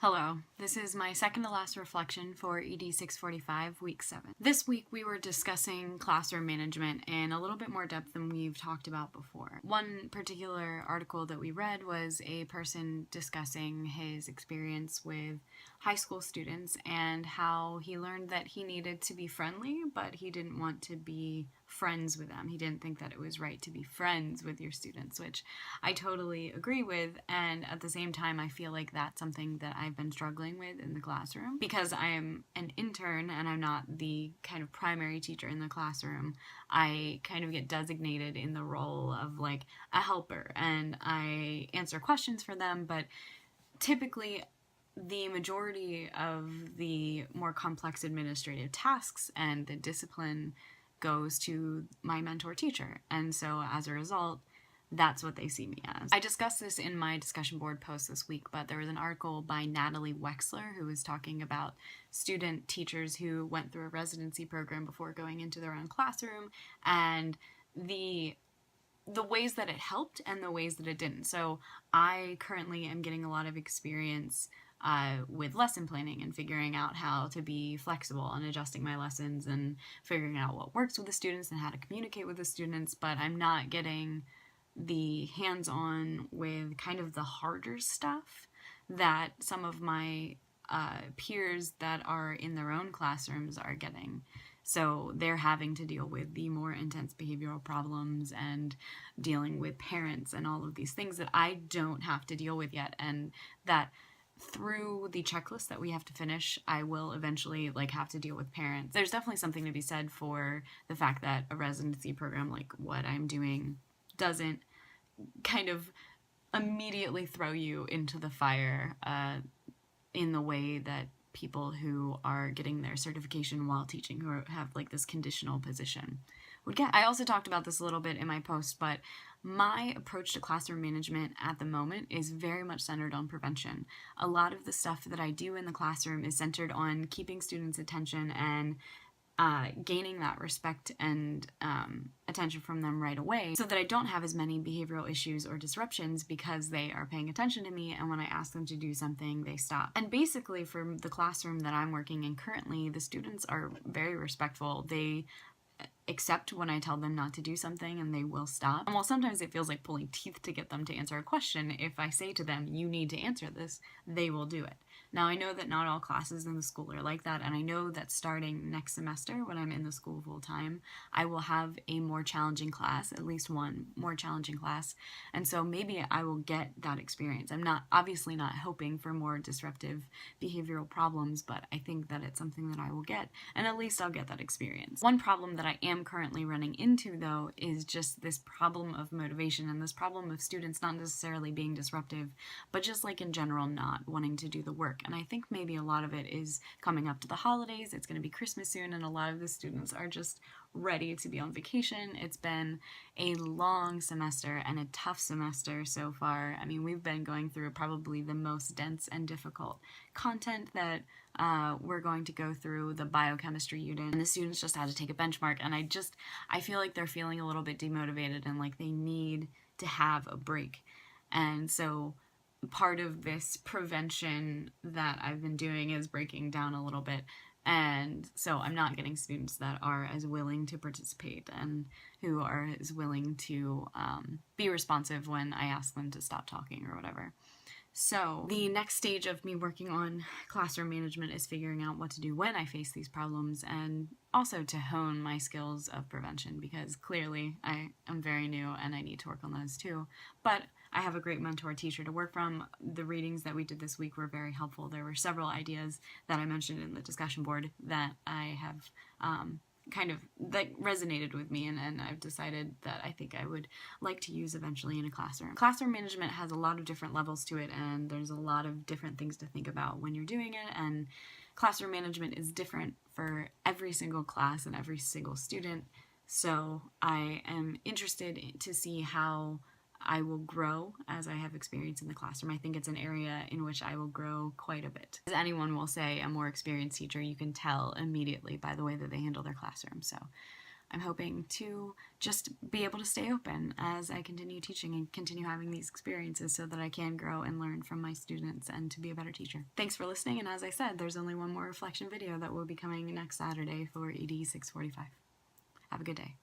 Hello, this is my second to last reflection for ED 645, week 7. This week we were discussing classroom management in a little bit more depth than we've talked about before. One particular article that we read was a person discussing his experience with high school students and how he learned that he needed to be friendly, but he didn't want to be friends with them. He didn't think that it was right to be friends with your students, which I totally agree with, and at the same time I feel like that's something that I've been struggling with in the classroom. Because I am an intern and I'm not the kind of primary teacher in the classroom, I kind of get designated in the role of like a helper, and I answer questions for them, but typically the majority of the more complex administrative tasks and the discipline goes to my mentor teacher. And so as a result, that's what they see me as. I discussed this in my discussion board post this week, but there was an article by Natalie Wexler who was talking about student teachers who went through a residency program before going into their own classroom, and the ways that it helped and the ways that it didn't. So I currently am getting a lot of experience with lesson planning and figuring out how to be flexible and adjusting my lessons and figuring out what works with the students and how to communicate with the students, but I'm not getting the hands-on with kind of the harder stuff that some of my peers that are in their own classrooms are getting. So they're having to deal with the more intense behavioral problems and dealing with parents and all of these things that I don't have to deal with yet, and that through the checklist that we have to finish, I will eventually have to deal with parents. There's definitely something to be said for the fact that a residency program like what I'm doing doesn't kind of immediately throw you into the fire in the way that people who are getting their certification while teaching, who have this conditional position, would get. I also talked about this a little bit in my post, but my approach to classroom management at the moment is very much centered on prevention. A lot of the stuff that I do in the classroom is centered on keeping students' attention and gaining that respect and attention from them right away, so that I don't have as many behavioral issues or disruptions because they are paying attention to me, and when I ask them to do something, they stop. And basically for the classroom that I'm working in currently, the students are very respectful. They accept when I tell them not to do something, and they will stop. And while sometimes it feels like pulling teeth to get them to answer a question, if I say to them, you need to answer this, they will do it. Now, I know that not all classes in the school are like that, and I know that starting next semester, when I'm in the school full time, I will have a more challenging class, at least one more challenging class, and so maybe I will get that experience. I'm obviously not hoping for more disruptive behavioral problems, but I think that it's something that I will get, and at least I'll get that experience. One problem that I am currently running into, though, is just this problem of motivation and this problem of students not necessarily being disruptive, but just in general not wanting to do the work. And I think maybe a lot of it is coming up to the holidays. It's going to be Christmas soon, and a lot of the students are just ready to be on vacation. It's been a long semester and a tough semester so far. I mean, we've been going through probably the most dense and difficult content that we're going to go through, the biochemistry unit, and the students just had to take a benchmark, and I feel like they're feeling a little bit demotivated and like they need to have a break. And so part of this prevention that I've been doing is breaking down a little bit, and so I'm not getting students that are as willing to participate and who are as willing to be responsive when I ask them to stop talking or whatever. So the next stage of me working on classroom management is figuring out what to do when I face these problems, and also to hone my skills of prevention, because clearly I am very new and I need to work on those too. But I have a great mentor teacher to work from. The readings that we did this week were very helpful. There were several ideas that I mentioned in the discussion board that I have kind of resonated with me, and I've decided that I think I would like to use eventually in a classroom. Classroom management has a lot of different levels to it, and there's a lot of different things to think about when you're doing it, and classroom management is different for every single class and every single student. So I am interested to see how I will grow as I have experience in the classroom. I think it's an area in which I will grow quite a bit. As anyone will say, a more experienced teacher, you can tell immediately by the way that they handle their classroom. So I'm hoping to just be able to stay open as I continue teaching and continue having these experiences so that I can grow and learn from my students and to be a better teacher. Thanks for listening, and as I said, there's only one more reflection video that will be coming next Saturday for ED 645. Have a good day.